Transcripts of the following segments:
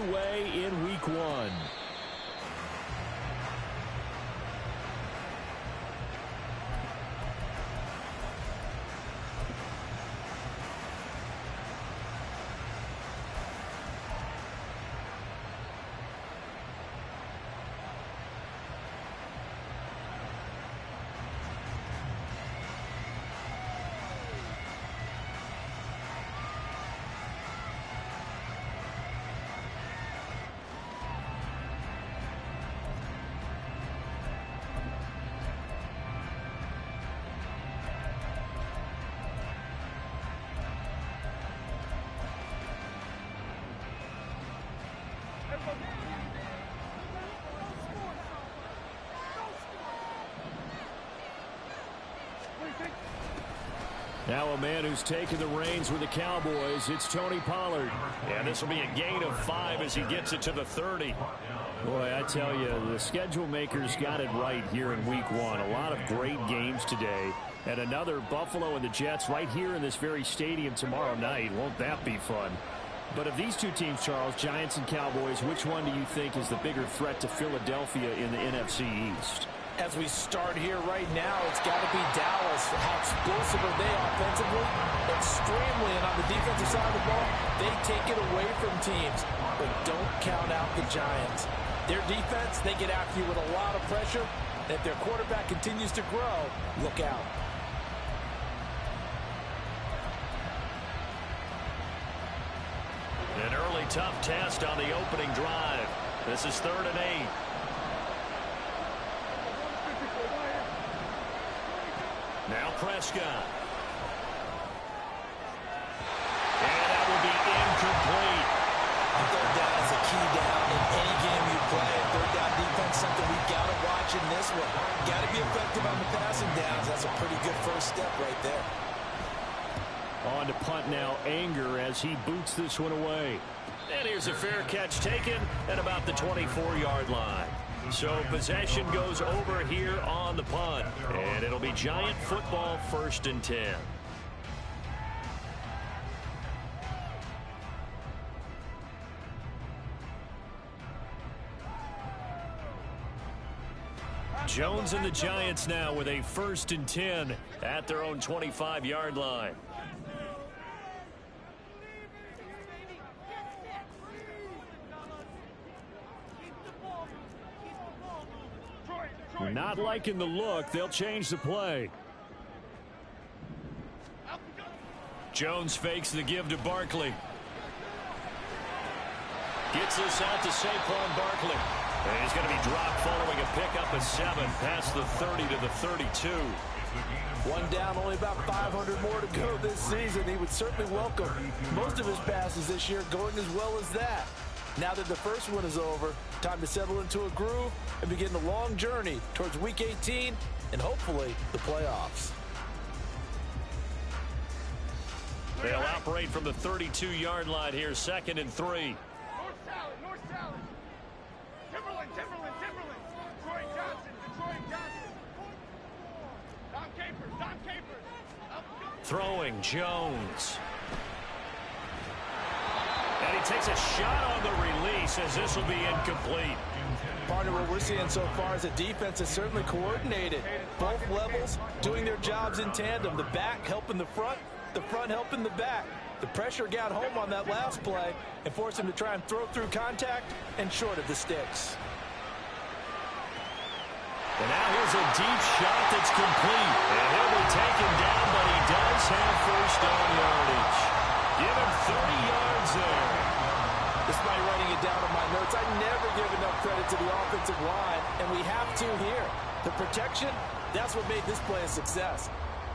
Way in week 1. Now a man who's taken the reins with the Cowboys, it's Tony Pollard. And this will be a gain of 5 as he gets it to the 30. Boy, I tell you, the schedule makers got it right here in week 1. A lot of great games today. And another Buffalo and the Jets right here in this very stadium tomorrow night. Won't that be fun? But of these two teams, Charles, Giants and Cowboys, which one do you think is the bigger threat to Philadelphia in the NFC East? As we start here right now, it's got to be Dallas. How explosive are they offensively? Extremely. And on the defensive side of the ball, they take it away from teams. But don't count out the Giants. Their defense, they get after you with a lot of pressure. If their quarterback continues to grow, look out. An early tough test on the opening drive. This is 3rd and 8. Now Prescott. And that will be incomplete. Third down is a key down in any game you play. Third down defense, something we've got to watch in this one. Got to be effective on the passing downs. That's a pretty good first step right there. On to punt now, Anger as he boots this one away. And here's a fair catch taken at about the 24-yard line. So possession goes over here on the punt. And it'll be Giant football 1st and 10. Jones and the Giants now with a 1st and 10 at their own 25-yard line. Not liking the look. They'll change the play. Jones fakes the give to Barkley. Gets this out to Saquon Barkley. And he's going to be dropped following a pickup of 7 past the 30 to the 32. One down, only about 500 more to go this season. He would certainly welcome most of his passes this year going as well as that. Now that the first one is over, time to settle into a groove and begin the long journey towards Week 18 and hopefully the playoffs. They'll operate from the 32-yard line here, 2nd and 3. North Salad. Timberland. Detroit Johnson. Don Capers. Throwing Jones. And he takes a shot on the release as this will be incomplete. Partner, what we're seeing so far is a defense that's certainly coordinated. Both levels doing their jobs in tandem. The back helping the front helping the back. The pressure got home on that last play and forced him to try and throw through contact and short of the sticks. And now here's a deep shot that's complete. And he'll be taken down, but he does have 1st down yardage. Give him 30 yards there. Despite writing it down on my notes, I never give enough credit to the offensive line, and we have to here. The protection, that's what made this play a success.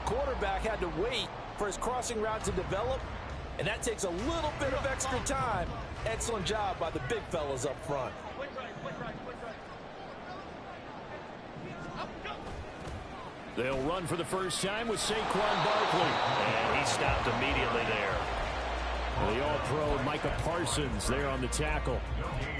Quarterback had to wait for his crossing route to develop, and that takes a little bit of extra time. Excellent job by the big fellas up front. They'll run for the first time with Saquon Barkley. And he stopped immediately there. The All-Pro Micah Parsons there on the tackle.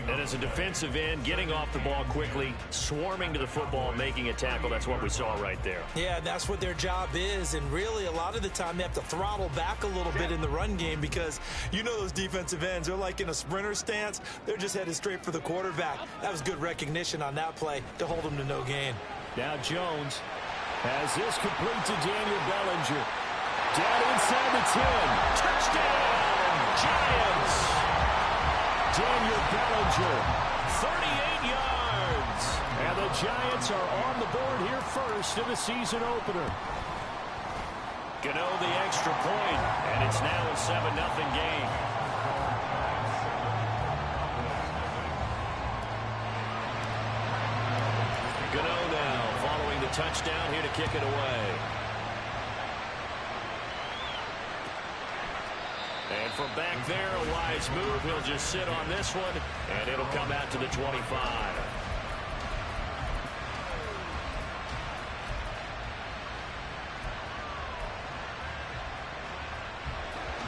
And as a defensive end, getting off the ball quickly, swarming to the football, making a tackle, that's what we saw right there. Yeah, that's what their job is, and really a lot of the time they have to throttle back a little bit in the run game because you know those defensive ends, they're like in a sprinter stance. They're just headed straight for the quarterback. That was good recognition on that play to hold them to no gain. Now Jones has this complete to Daniel Bellinger. Down inside the 10. Touchdown, Giants. Daniel Bellinger, 38 yards. And the Giants are on the board here first in the season opener. Gano the extra point, and it's now a 7-0 game. Gano now following the touchdown here to kick it away. And from back there, a wise move. He'll just sit on this one, and it'll come out to the 25.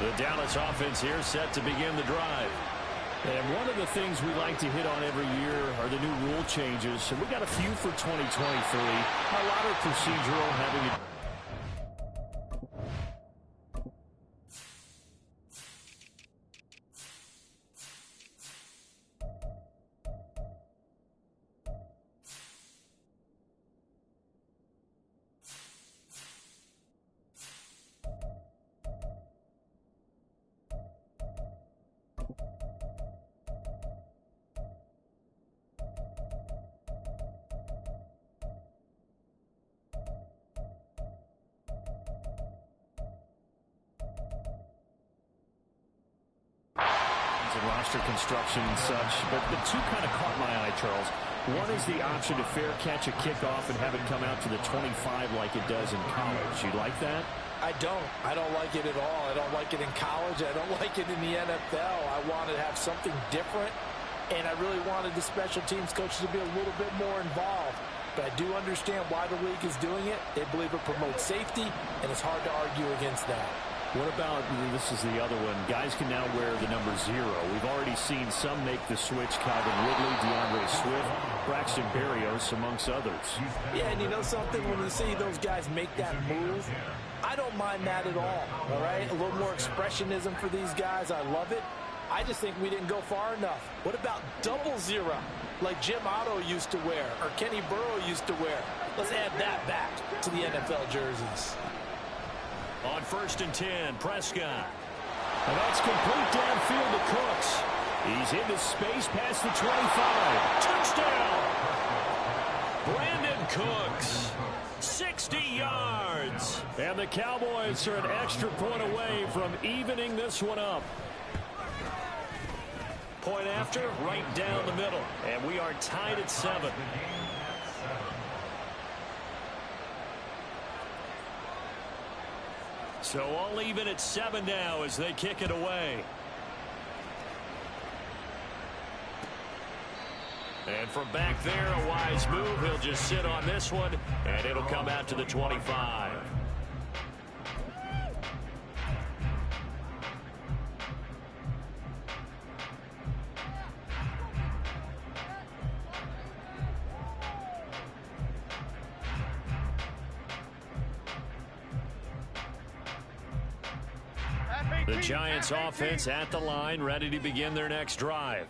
The Dallas offense here set to begin the drive. And one of the things we like to hit on every year are the new rule changes. And we got a few for 2023. A lot of procedural, having a roster construction and such, but the two kind of caught my eye, Charles. One is the option to fair catch a kickoff and have it come out to the 25 like it does in college. You like that? I don't like it at all. I don't like it in college. I don't like it in the NFL. I want to have something different, and I really wanted the special teams coaches to be a little bit more involved. But I do understand why the league is doing it. They believe it promotes safety, and it's hard to argue against that. What about, this is the other one, guys can now wear the number 0. We've already seen some make the switch, Calvin Ridley, DeAndre Swift, Braxton Berrios, amongst others. Yeah, and you know something, when you see those guys make that move, I don't mind that at all right? A little more expressionism for these guys, I love it. I just think we didn't go far enough. What about 00, like Jim Otto used to wear, or Kenny Burrow used to wear? Let's add that back to the NFL jerseys. On 1st and 10, Prescott. And that's complete downfield to Cooks. He's into space past the 25. Touchdown! Brandon Cooks, 60 yards. And the Cowboys are an extra point away from evening this one up. Point after, right down the middle. And we are tied at 7. So all even at 7 now as they kick it away. And from back there, a wise move. He'll just sit on this one, and it'll come out to the 25. The Giants offense at the line, ready to begin their next drive.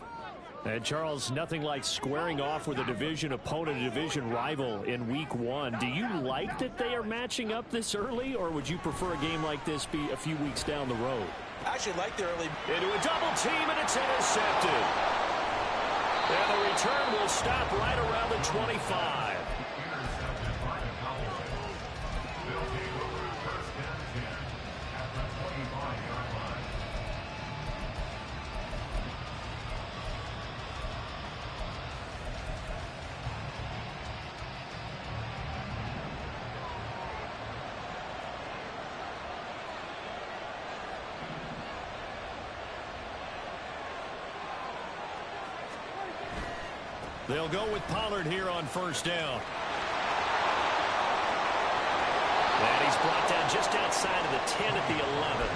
And Charles, nothing like squaring off with a division opponent, a division rival in week 1. Do you like that they are matching up this early, or would you prefer a game like this be a few weeks down the road? I actually like the early. Into a double team, and it's intercepted. And the return will stop right around the 25. They'll go with Pollard here on 1st down. And he's brought down just outside of the 10 at the 11.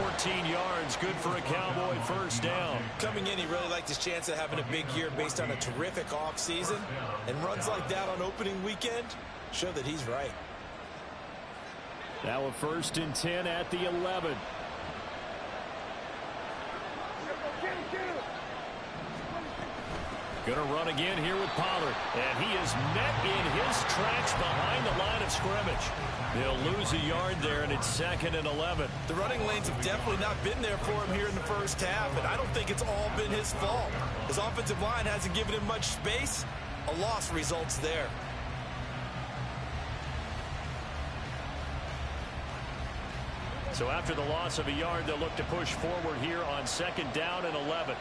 14 yards, good for a Cowboy first down. Coming in, he really liked his chance of having a big year based on a terrific offseason. And runs like that on opening weekend show that he's right. Now a 1st and 10 at the 11. Going to run again here with Pollard. And he is met in his tracks behind the line of scrimmage. They'll lose a yard there, and it's 2nd and 11. The running lanes have definitely not been there for him here in the first half, and I don't think it's all been his fault. His offensive line hasn't given him much space. A loss results there. So after the loss of a yard, they'll look to push forward here on 2nd down and 11.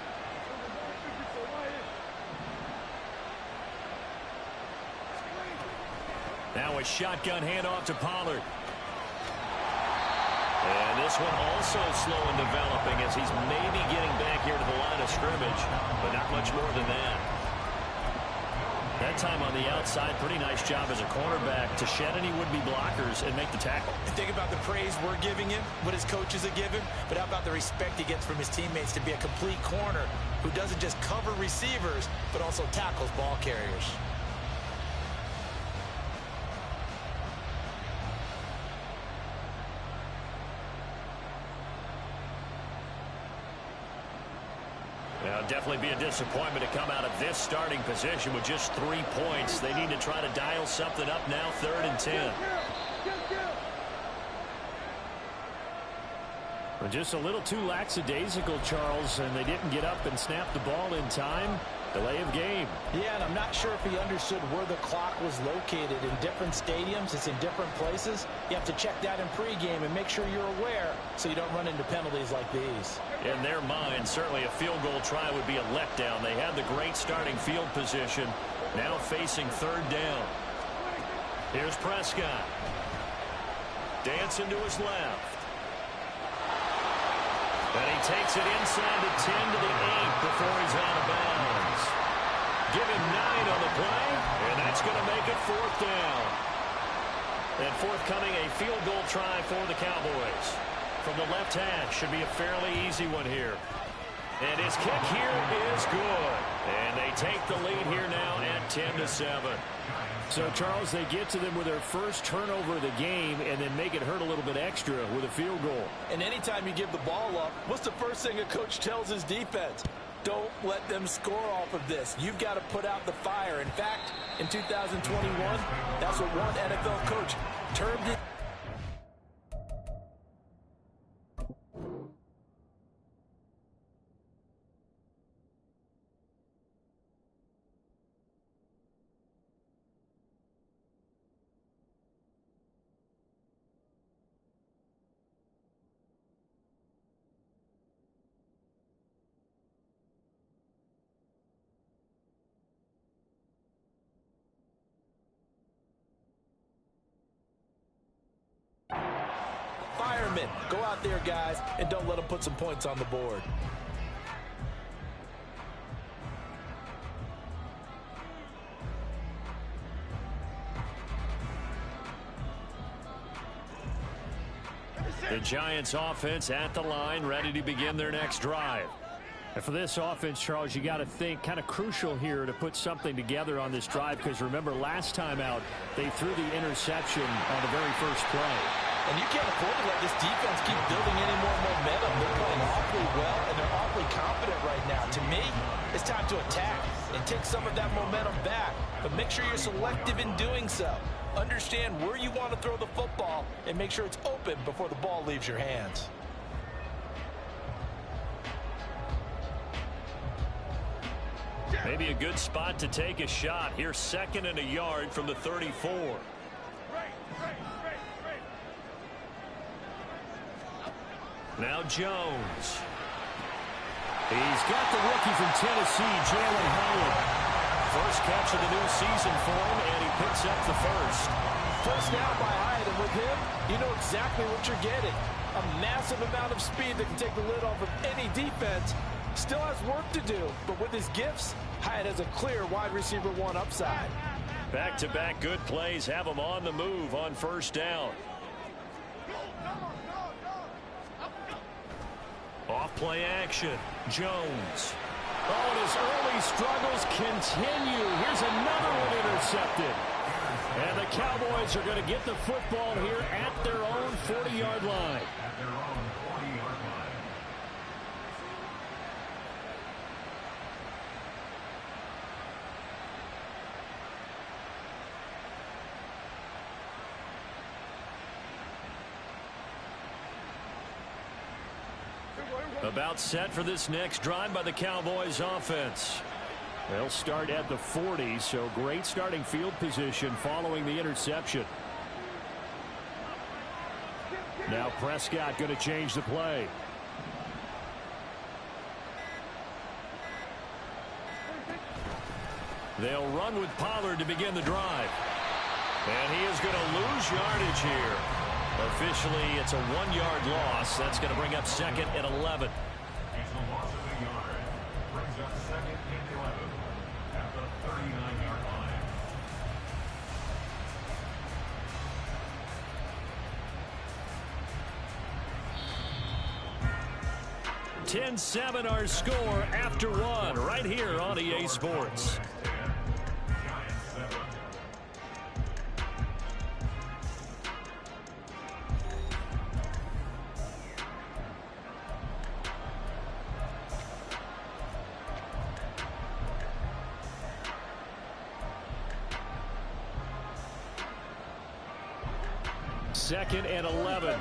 Now a shotgun handoff to Pollard. And this one also slow in developing as he's maybe getting back here to the line of scrimmage, but not much more than that. That time on the outside, pretty nice job as a cornerback to shed any would-be blockers and make the tackle. Think about the praise we're giving him, what his coaches are giving, but how about the respect he gets from his teammates to be a complete corner who doesn't just cover receivers, but also tackles ball carriers. Now, definitely be a disappointment to come out of this starting position with just 3 points. They need to try to dial something up now, 3rd and 10. Well, just a little too lackadaisical, Charles, and they didn't get up and snap the ball in time. Delay of game. Yeah, and I'm not sure if he understood where the clock was located. In different stadiums, it's in different places. You have to check that in pregame and make sure you're aware so you don't run into penalties like these. In their mind, certainly a field goal try would be a letdown. They had the great starting field position. Now facing 3rd down. Here's Prescott. Dancing to his left. And he takes it inside the 10 to the 8 before he's out of bounds. Give him 9 on the play, and that's going to make it 4th down. And forthcoming, a field goal try for the Cowboys. From the left hash, should be a fairly easy one here. And his kick here is good. And they take the lead here now at 10-7. So, Charles, they get to them with their first turnover of the game and then make it hurt a little bit extra with a field goal. And anytime you give the ball up, what's the first thing a coach tells his defense? Don't let them score off of this. You've got to put out the fire. In fact, in 2021, that's what one NFL coach termed it. Firemen, go out there, guys, and don't let them put some points on the board. The Giants offense at the line, ready to begin their next drive. And for this offense, Charles, you got to think kind of crucial here to put something together on this drive, because remember last time out they threw the interception on the very first play. And you can't afford to let this defense keep building any more momentum. They're playing awfully well, and they're awfully confident right now. To me, it's time to attack and take some of that momentum back. But make sure you're selective in doing so. Understand where you want to throw the football and make sure it's open before the ball leaves your hands. Maybe a good spot to take a shot. Here's 2nd and a yard from the 34. Now Jones. He's got the rookie from Tennessee, Jalen Howard. First catch of the new season for him, and he picks up the first. First down by Hyatt, and with him, you know exactly what you're getting. A massive amount of speed that can take the lid off of any defense. Still has work to do, but with his gifts, Hyatt has a clear wide receiver 1 upside. Back-to-back good plays have him on the move on first down. Off play action. Jones. Oh, and his early struggles continue. Here's another one intercepted. And the Cowboys are going to get the football here at their own 40-yard line. About set for this next drive by the Cowboys offense. They'll start at the 40, so great starting field position following the interception. Now Prescott going to change the play. They'll run with Pollard to begin the drive. And he is going to lose yardage here. Officially, it's a 1-yard loss. That's going to bring up second and 11. It's a loss of a yard. Brings up second and 11 at the 39-yard line. 10-7 our score after one right here on EA Sports. Second and 11.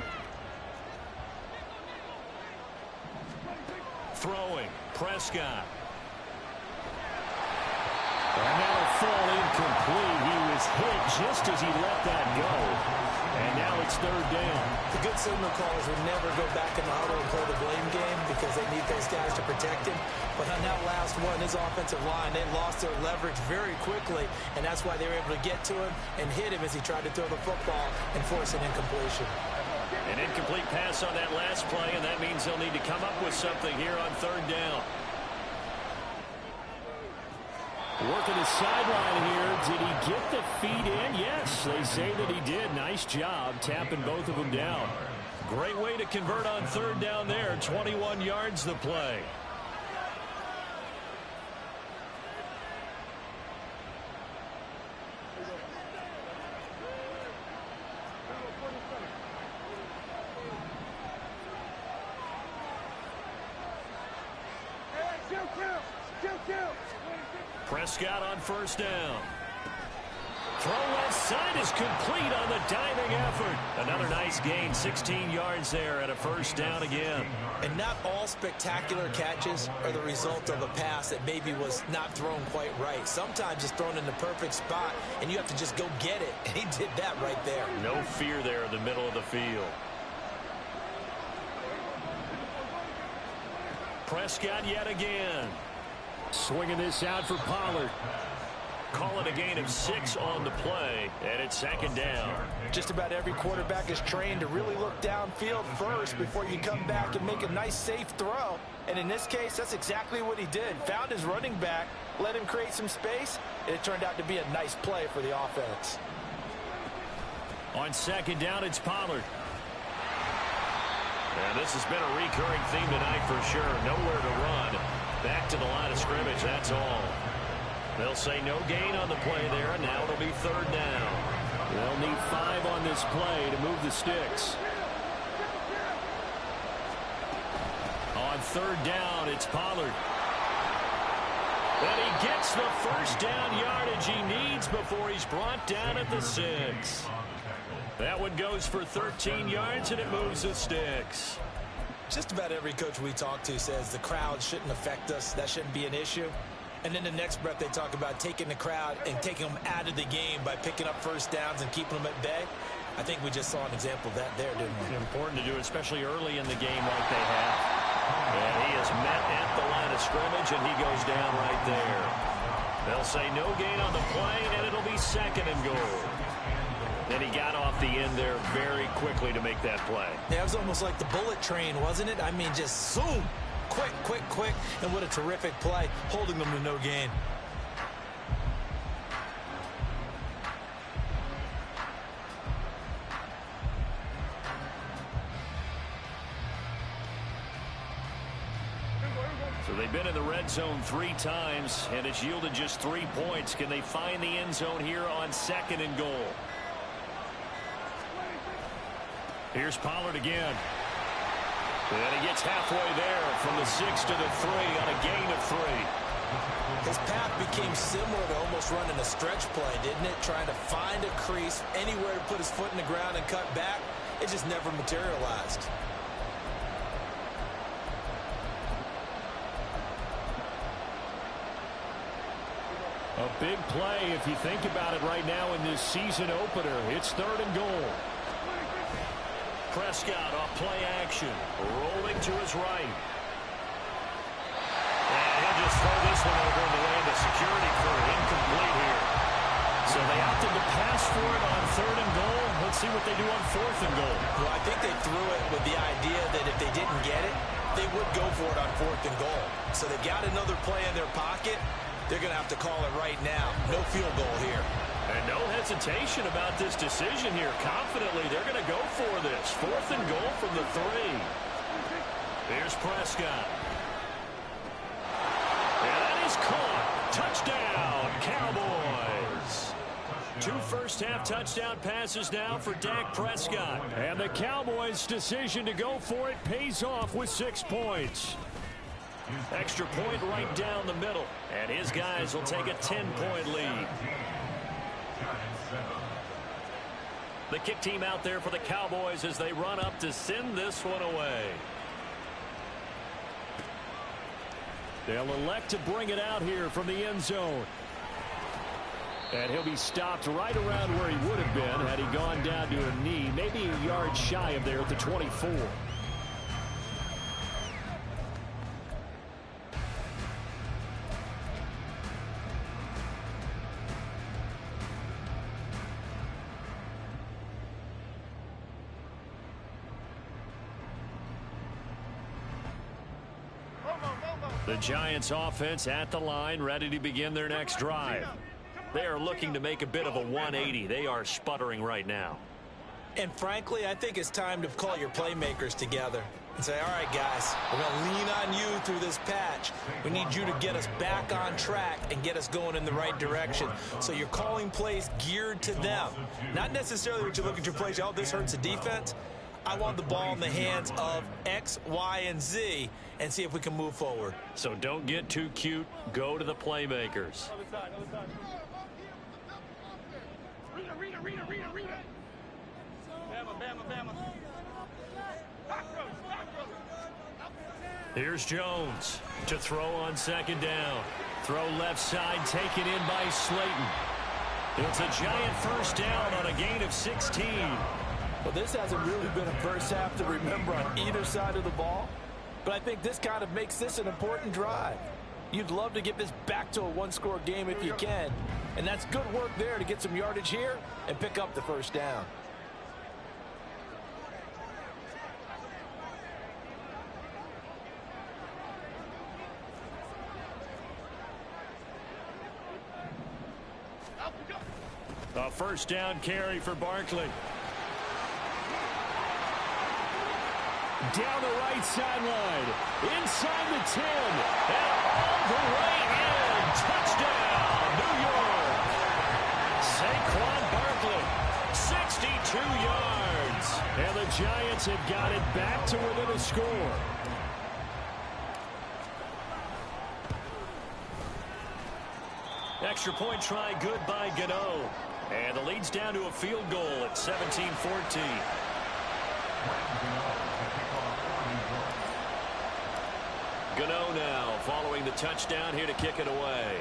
Throwing. Prescott. And that'll fall incomplete. He was hit just as he let that go. And now it's third down. The good signal callers would never go back in the huddle and play the blame game because they need those guys to protect him. But on that last one, his offensive line, they lost their leverage very quickly, and that's why they were able to get to him and hit him as he tried to throw the football and force an incompletion. An incomplete pass on that last play, and that means they'll need to come up with something here on third down. Working his sideline here. Did he get the feet in? Yes, they say that he did. Nice job tapping both of them down. Great way to convert on third down there. 21 yards the play. Prescott on first down. Throw left side is complete on the diving effort. Another nice gain, 16 yards there and a first down again. And not all spectacular catches are the result of a pass that maybe was not thrown quite right. Sometimes it's thrown in the perfect spot, and you have to just go get it. And he did that right there. No fear there in the middle of the field. Prescott yet again. Swinging this out for Pollard. Call it a gain of 6 on the play, and it's second down. Just about every quarterback is trained to really look downfield first before you come back and make a nice, safe throw. And in this case, that's exactly what he did. Found his running back, let him create some space, and it turned out to be a nice play for the offense. On second down, it's Pollard. And this has been a recurring theme tonight for sure. Nowhere to run. Back to the line of scrimmage, that's all. They'll say no gain on the play there, and now it'll be third down. They'll need 5 on this play to move the sticks. On third down, it's Pollard. And he gets the first down yardage he needs before he's brought down at the 6. That one goes for 13 yards, and it moves the sticks. Just about every coach we talk to says the crowd shouldn't affect us. That shouldn't be an issue. And then the next breath they talk about taking the crowd and taking them out of the game by picking up first downs and keeping them at bay. I think we just saw an example of that there, didn't we? Important to do, especially early in the game like they have. And he is met at the line of scrimmage, and he goes down right there. They'll say no gain on the play, and it'll be second and goal. And he got off the end there very quickly to make that play. Yeah, it was almost like the bullet train, wasn't it? I mean, just zoom. Quick, quick, quick. And what a terrific play, holding them to no gain. they've been in the red zone 3 times, and it's yielded just 3 points. Can they find the end zone here on 2nd and goal? Here's Pollard again. And he gets halfway there from the 6 to the 3 on a gain of 3. His path became similar to almost running a stretch play, didn't it? Trying to find a crease, anywhere to put his foot in the ground and cut back. It just never materialized. A big play if you think about it right now in this season opener. It's 3rd and goal. Prescott off play action, rolling to his right. And he'll just throw this one over in the way of the security crew. Incomplete here. So they opted to pass for it on 3rd and goal. Let's see what they do on 4th and goal. Well, I think they threw it with the idea that if they didn't get it, they would go for it on 4th and goal. So they got another play in their pocket. They're going to have to call it right now. No field goal here. And no hesitation about this decision here. Confidently, they're going to go for this. 4th and goal from the 3. Here's Prescott. And that is caught. Touchdown, Cowboys. 2 first-half touchdown passes now for Dak Prescott. And the Cowboys' decision to go for it pays off with 6 points. Extra point right down the middle. And his guys will take a 10-point lead. The kick team out there for the Cowboys as they run up to send this one away. They'll elect to bring it out here from the end zone. And he'll be stopped right around where he would have been had he gone down to a knee, maybe a yard shy of there at the 24. The Giants offense at the line, ready to begin their next drive. They are looking to make a bit of a 180. They are sputtering right now. And frankly, I think it's time to call your playmakers together and say, all right, guys, we're going to lean on you through this patch. We need you to get us back on track and get us going in the right direction. So you're calling plays geared to them. Not necessarily what you look at your plays, oh, this hurts the defense. I want the ball in the hands of X, Y, and Z and see if we can move forward. So don't get too cute. Go to the playmakers. Here's Jones to throw on 2nd down. Throw left side, taken in by Slayton. It's a giant first down on a gain of 16. Well, this hasn't really been a first half to remember on either side of the ball, but I think this kind of makes this an important drive. You'd love to get this back to a 1-score game if you can, and that's good work there to get some yardage here and pick up the first down. A first down carry for Barkley. Down the right sideline, inside the 10, and all the way in. Touchdown, New York. Saquon Barkley, 62 yards. And the Giants have got it back to within a score. Extra point try good by Gano. And the lead's down to a field goal at 17-14. Gano now following the touchdown here to kick it away.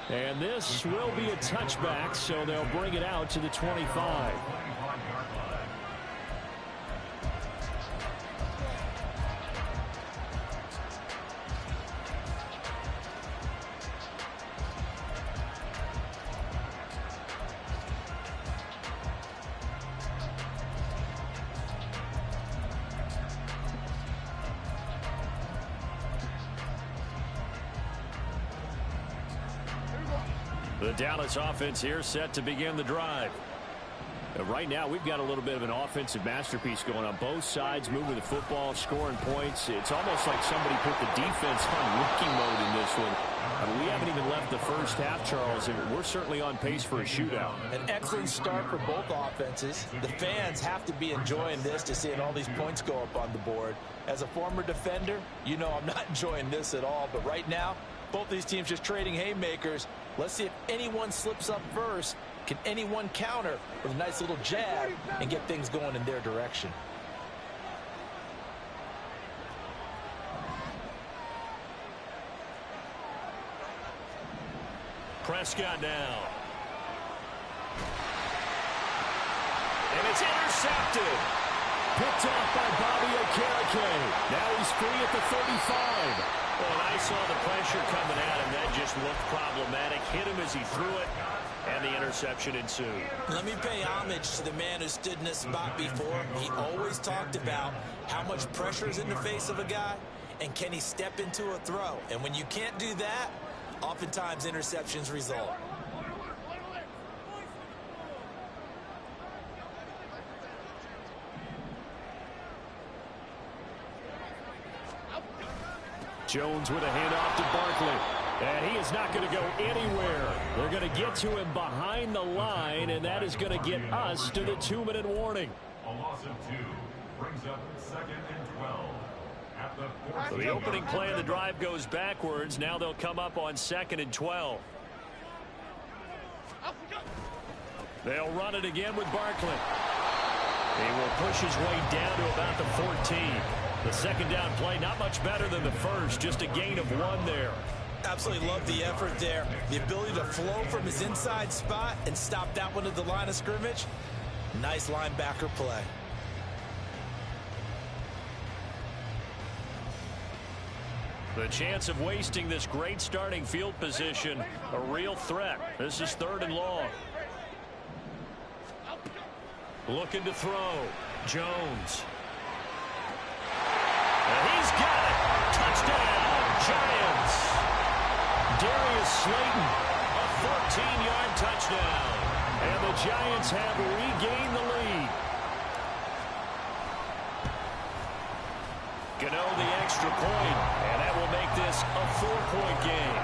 And this will be a touchback, so they'll bring it out to the 25. The Dallas offense here set to begin the drive. Right now, we've got a little bit of an offensive masterpiece going on. Both sides moving the football, scoring points. It's almost like somebody put the defense on rookie mode in this one. I mean, we haven't even left the first half, Charles, and we're certainly on pace for a shootout. An excellent start for both offenses. The fans have to be enjoying this to seeing all these points go up on the board. As a former defender, you know I'm not enjoying this at all. But right now, both these teams just trading haymakers. Let's see if anyone slips up first. Can anyone counter with a nice little jab and get things going in their direction? Prescott now. And it's intercepted. Picked off by Bobby Okereke. Now he's free at the 35. Well, and I saw the pressure coming at him. That just looked problematic. Hit him as he threw it, and the interception ensued. Let me pay homage to the man who stood in this spot before. He always talked about how much pressure is in the face of a guy, and can he step into a throw. And when you can't do that, oftentimes interceptions result. Jones with a handoff to Barkley. And he is not going to go anywhere. They're going to get to him behind the line, and that is going to get us to the 2-minute warning. A loss of 2 brings up 2nd and 12. At the So the opening play of the drive goes backwards. Now they'll come up on 2nd and 12. They'll run it again with Barkley. He will push his way down to about the 14. The second down play, not much better than the first, just a gain of 1 there. Absolutely love the effort there. The ability to flow from his inside spot and stop that one at the line of scrimmage. Nice linebacker play. The chance of wasting this great starting field position, a real threat. This is 3rd and long. Looking to throw. Jones. And he's got it. Touchdown, Giants. Darius Slayton, a 14-yard touchdown. And the Giants have regained the lead. Gano the extra point, and that will make this a 4-point game.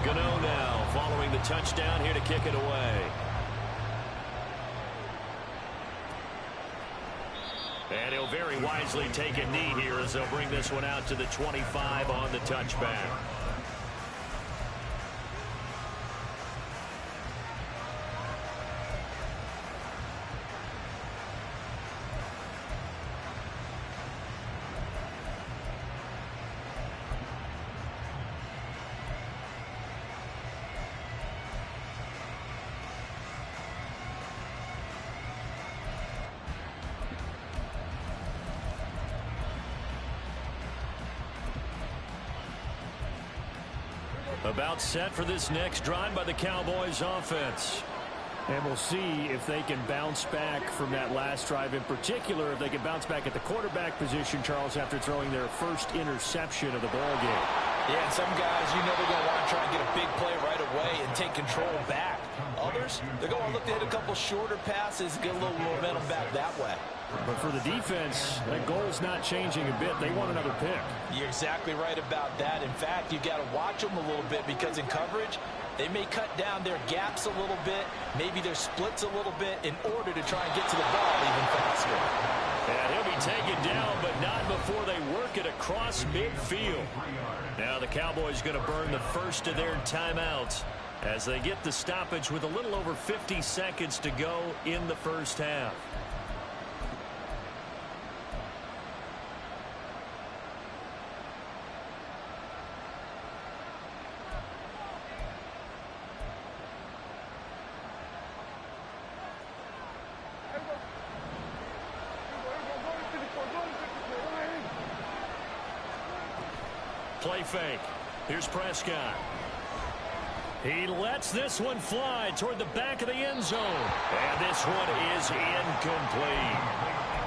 Gano now following the touchdown here to kick it away. And he'll very wisely take a knee here as they'll bring this one out to the 25 on the touchback. About set for this next drive by the Cowboys offense. And we'll see if they can bounce back from that last drive, in particular if they can bounce back at the quarterback position, Charles, after throwing their first interception of the ball game. Yeah, and some guys, you know they're going to want to try and get a big play right away and take control back. Others, they're going to look to hit a couple shorter passes, get a little momentum back that way. But for the defense, that goal's not changing a bit. They want another pick. You're exactly right about that. In fact, you've got to watch them a little bit because in coverage, they may cut down their gaps a little bit, maybe their splits a little bit in order to try and get to the ball even faster. And he'll be taken down, but not before they work it across midfield. Now the Cowboys going to burn the first of their timeouts as they get the stoppage with a little over 50 seconds to go in the first half. Play fake. Here's Prescott. He lets this one fly toward the back of the end zone. And this one is incomplete.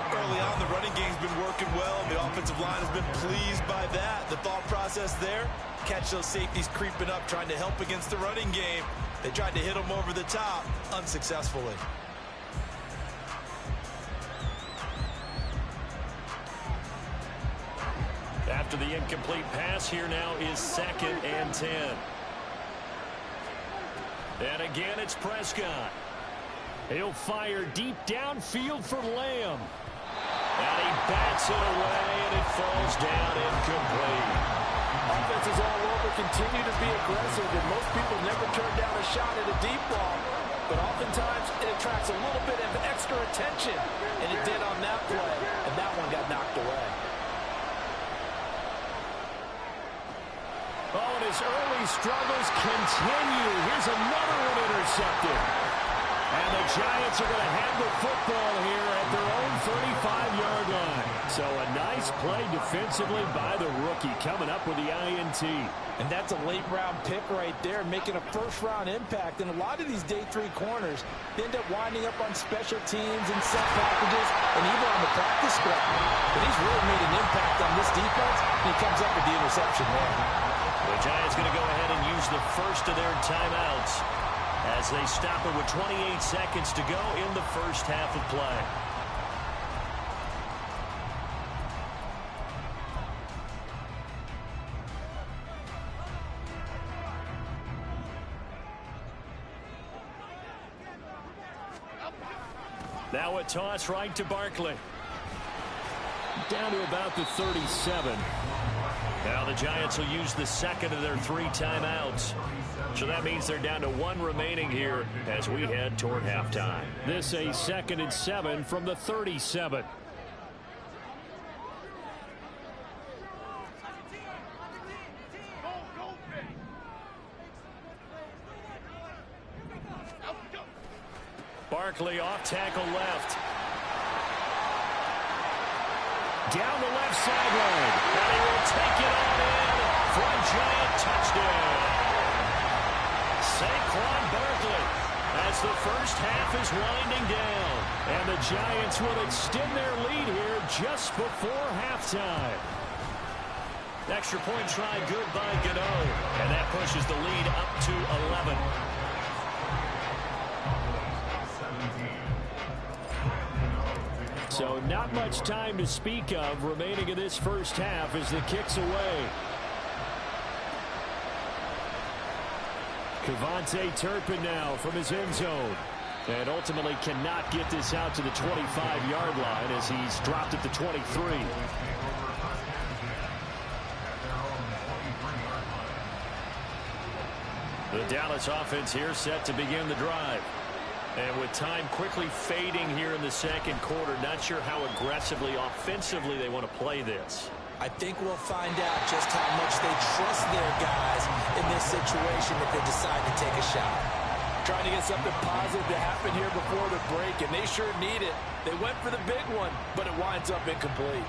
Early on, the running game's been working well. The offensive line has been pleased by that. The thought process there, catch those safeties creeping up, trying to help against the running game. They tried to hit them over the top, unsuccessfully. After the incomplete pass, here now is 2nd and 10. And again, it's Prescott. He'll fire deep downfield for Lamb. And he bats it away, and it falls down incomplete. Offenses all over continue to be aggressive, and most people never turn down a shot at a deep ball. But oftentimes, it attracts a little bit of extra attention, and it did on that play, and that one got knocked away. Oh, and his early struggles continue. Here's another one intercepted. And the Giants are going to have the football here at their own 35-yard line. So a nice play defensively by the rookie coming up with the INT. And that's a late-round pick right there, making a first-round impact. And a lot of these day 3 corners end up winding up on special teams and set packages and even on the practice squad. But he's really made an impact on this defense, and he comes up with the interception there. The Giants going to go ahead and use the first of their timeouts as they stop it with 28 seconds to go in the first half of play. Now a toss right to Barkley. Down to about the 37. Now the Giants will use the second of their 3 timeouts. So that means they're down to 1 remaining here as we head toward halftime. This a 2nd and 7 from the 37. Barkley off tackle left. Down the left sideline. And he will take it on in for a Giant touchdown. Saquon Barkley as the first half is winding down. And the Giants will extend their lead here just before halftime. Extra point try good by Gano. And that pushes the lead up to 11. So not much time to speak of remaining in this first half as the kick's away. Cavante Turpin now from his end zone. And ultimately cannot get this out to the 25-yard line as he's dropped at the 23. The Dallas offense here set to begin the drive. And with time quickly fading here in the second quarter, not sure how aggressively, offensively they want to play this. I think we'll find out just how much they trust their guys in this situation if they decide to take a shot. Trying to get something positive to happen here before the break, and they sure need it. They went for the big one, but it winds up incomplete.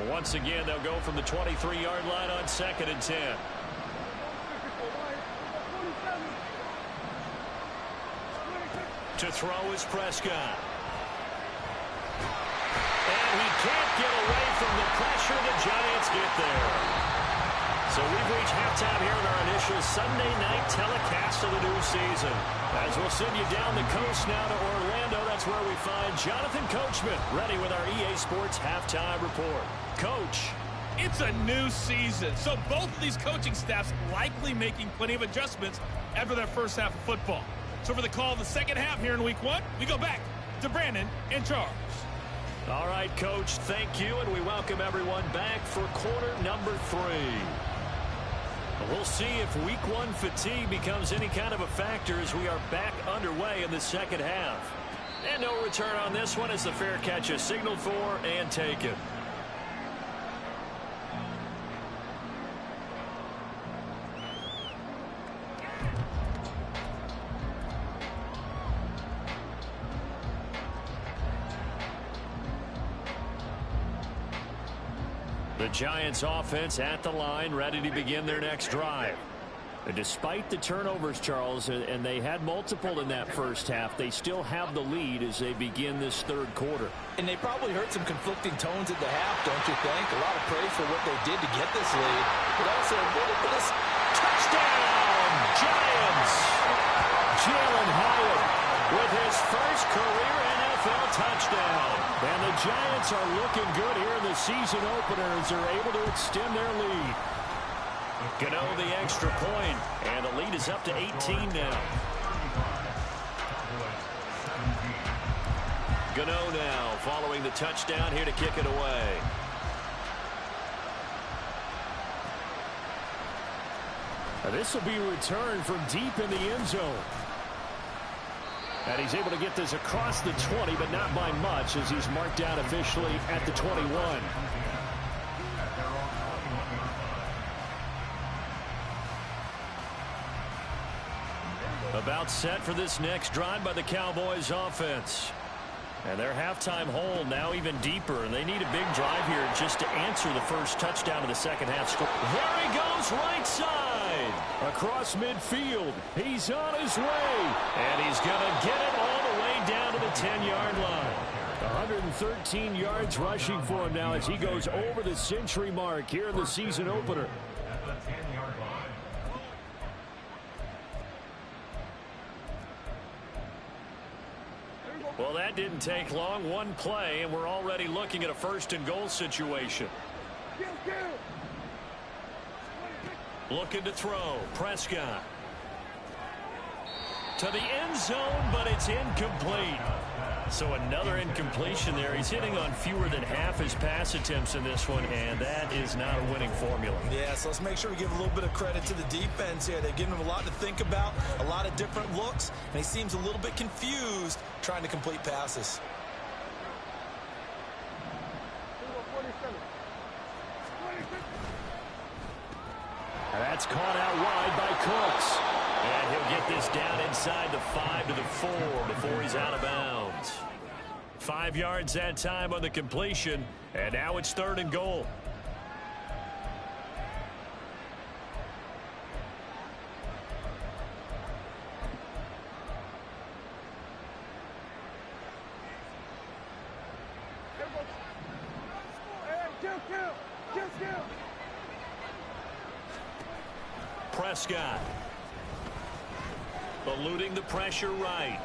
Once again, they'll go from the 23-yard line on 2nd and 10. To throw is Prescott. And he can't get away from the pressure. The Giants get there. So we've reached halftime here in our initial Sunday night telecast of the new season. As we'll send you down the coast now to Orlando, that's where we find Jonathan Coachman ready with our EA Sports halftime report. Coach. It's a new season, so both of these coaching staffs likely making plenty of adjustments after their first half of football. So for the call of the second half here in week 1, we go back to Brandon and Charles. All right, Coach, thank you, and we welcome everyone back for quarter number 3. We'll see if week 1 fatigue becomes any kind of a factor as we are back underway in the second half. And no return on this one as the fair catch is signaled for and taken. The Giants offense at the line, ready to begin their next drive. And despite the turnovers, Charles, and they had multiple in that first half, they still have the lead as they begin this third quarter. And they probably heard some conflicting tones at the half, don't you think? A lot of praise for what they did to get this lead, but also a little bit of touchdown, Giants! Jalen Hyatt with his first career NFL touchdown. And the Giants are looking good here in the season opener as they're able to extend their lead. Gano the extra point, and the lead is up to 18 now. Gano now following the touchdown here to kick it away. This will be returned from deep in the end zone. And he's able to get this across the 20, but not by much as he's marked down officially at the 21. About set for this next drive by the Cowboys offense. And their halftime hole now even deeper, and they need a big drive here just to answer the first touchdown of the second half score. There he goes, right side. Across midfield. He's on his way. And he's going to get it all the way down to the 10-yard line. 113 yards rushing for him now as he goes over the century mark here in the season opener. At the 10-yard line. Well, that didn't take long. One play, and we're already looking at a first-and-goal situation. Looking to throw. Prescott. To the end zone, but it's incomplete. So another incompletion there. He's hitting on fewer than half his pass attempts in this one, and that is not a winning formula. Yeah, so let's make sure we give a little bit of credit to the defense here. They've given him a lot to think about, a lot of different looks, and he seems a little bit confused trying to complete passes. That's caught out wide by Cooks. And he'll get this down inside the 5 to the 4 before he's out of bounds. 5 yards that time on the completion, and now it's 3rd and goal. Prescott. Eluding the pressure right.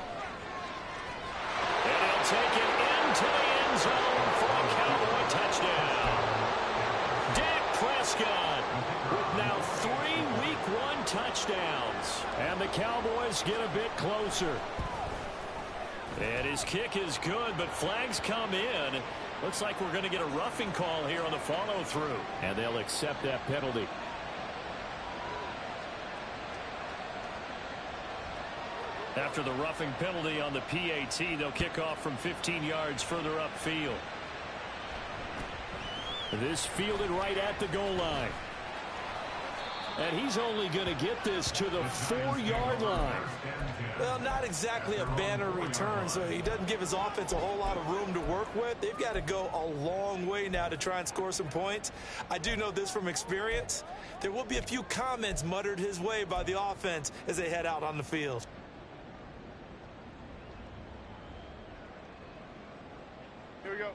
And he'll take it into the end zone for a Cowboy touchdown. Dak Prescott with now 3 Week 1 touchdowns. And the Cowboys get a bit closer. And his kick is good, but flags come in. Looks like we're going to get a roughing call here on the follow-through. And they'll accept that penalty. After the roughing penalty on the PAT, they'll kick off from 15 yards further upfield. This fielded right at the goal line. And he's only going to get this to the 4-yard line. Well, not exactly a banner return, so he doesn't give his offense a whole lot of room to work with. They've got to go a long way now to try and score some points. I do know this from experience. There will be a few comments muttered his way by the offense as they head out on the field. Here we go.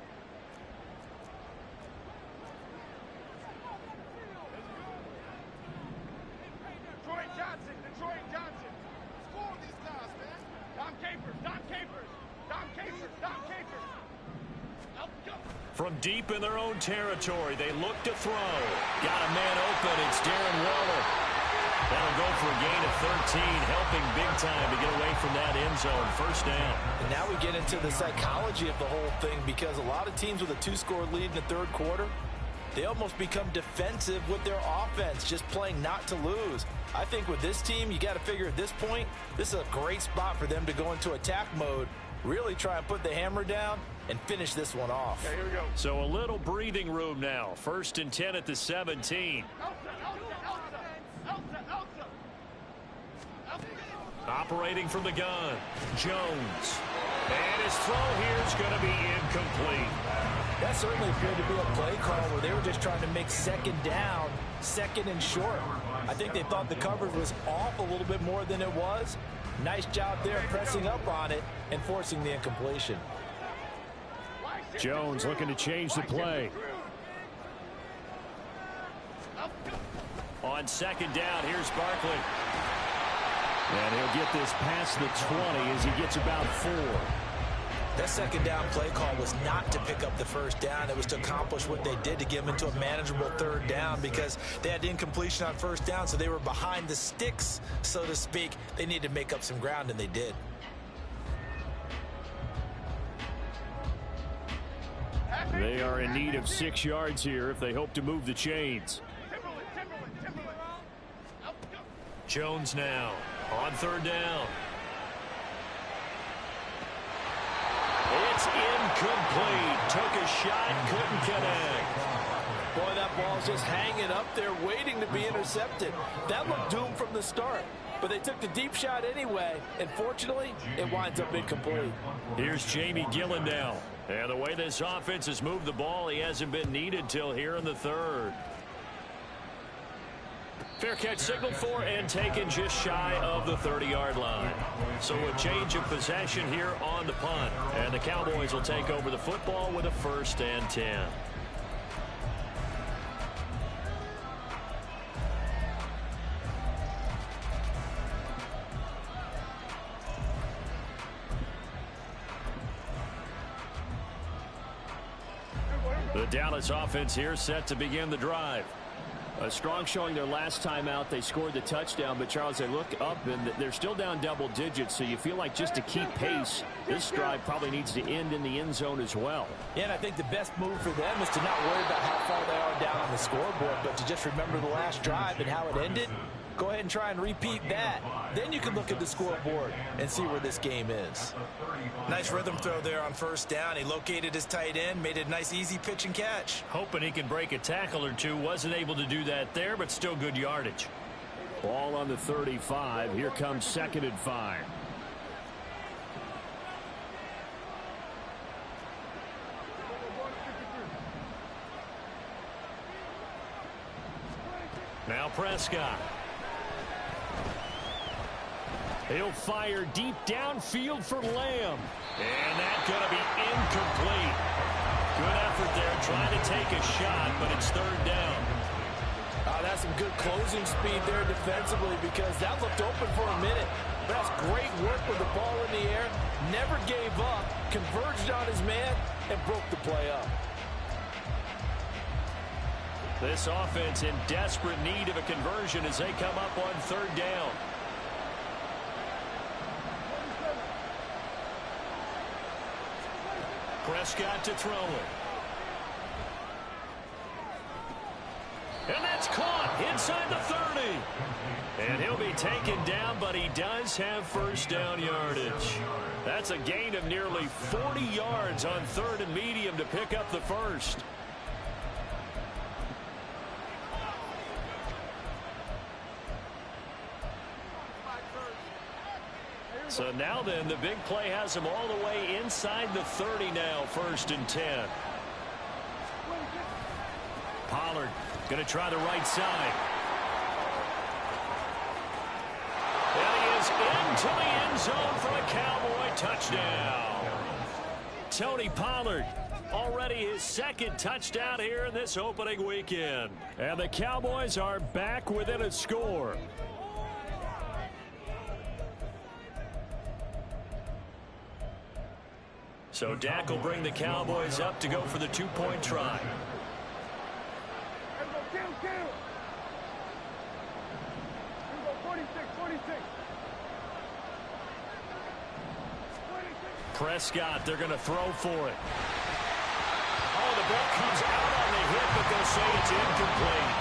Detroit Johnson. Score these guys, man. Dom Capers. From deep in their own territory, they look to throw. Got a man open. It's Darren Waller. That'll go for a gain of 13, helping big time to get away from that end zone. First down. And now we get into the psychology of the whole thing, because a lot of teams with a 2-score lead in the third quarter, they almost become defensive with their offense, just playing not to lose. I think with this team, you got to figure at this point, this is a great spot for them to go into attack mode, really try and put the hammer down and finish this one off. Okay, here we go. So a little breathing room now. 1st and 10 at the 17. Operating from the gun, Jones. And his throw here is going to be incomplete. That certainly appeared to be a play call where they were just trying to make second down, second and short. I think they thought the coverage was off a little bit more than it was. Nice job there pressing up on it and forcing the incompletion. Jones looking to change the play. On second down, here's Barkley. And he'll get this past the 20 as he gets about 4. That second down play call was not to pick up the first down. It was to accomplish what they did, to get them into a manageable third down, because they had incompletion on first down, so they were behind the sticks, so to speak. They needed to make up some ground, and they did. They are in need of 6 yards here if they hope to move the chains. Jones now on third down. It's incomplete. Took a shot, couldn't connect. Boy, that ball's just hanging up there waiting to be intercepted. That looked doomed from the start. But they took the deep shot anyway, and fortunately, it winds up incomplete. Here's Jamie Gillen now. And the way this offense has moved the ball, he hasn't been needed till here in the third. Fair catch signaled for and taken just shy of the 30-yard line. So a change of possession here on the punt. And the Cowboys will take over the football with a 1st and 10. The Dallas offense here set to begin the drive. A strong showing their last time out. They scored the touchdown, but Charles, they look up and they're still down double digits, so you feel like just to keep pace, this drive probably needs to end in the end zone as well. Yeah, and I think the best move for them is to not worry about how far they are down on the scoreboard, but to just remember the last drive and how it ended. Go ahead and try and repeat that. Then you can look at the scoreboard and see where this game is. Nice rhythm throw there on first down. He located his tight end, made a nice easy pitch and catch. Hoping he can break a tackle or two. Wasn't able to do that there, but still good yardage. Ball on the 35. Here comes 2nd and 5. Now Prescott. He'll fire deep downfield for Lamb. And that's going to be incomplete. Good effort there trying to take a shot, but it's third down. That's some good closing speed there defensively, because that looked open for a minute. But that's great work with the ball in the air. Never gave up, converged on his man, and broke the play up. This offense in desperate need of a conversion as they come up on third down. Prescott to throw it. And that's caught inside the 30. And he'll be taken down, but he does have first down yardage. That's a gain of nearly 40 yards on 3rd and medium to pick up the first. So now then, the big play has him all the way inside the 30 now, 1st and 10. Pollard going to try the right side. And he is into the end zone for a Cowboy touchdown. Tony Pollard, already his 2nd touchdown here in this opening weekend. And the Cowboys are back within a score. So Dak will bring the Cowboys up to go for the 2-point try. Prescott, they're going to throw for it. Oh, the ball comes out on the hit, but they'll say it's incomplete.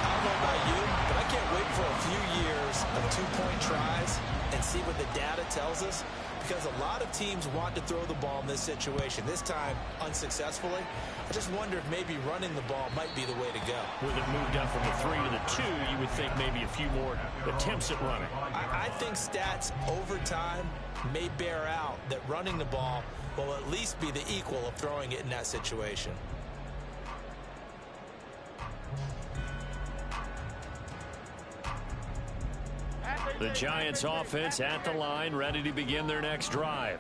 I don't know about you, but I can't wait for a few years of two-point tries and see what the data tells us, because a lot of teams want to throw the ball in this situation, this time unsuccessfully. I just wonder if maybe running the ball might be the way to go. With it moved up from the 3 to the 2, you would think maybe a few more attempts at running. I think stats over time may bear out that running the ball will at least be the equal of throwing it in that situation. The Giants offense at the line, ready to begin their next drive.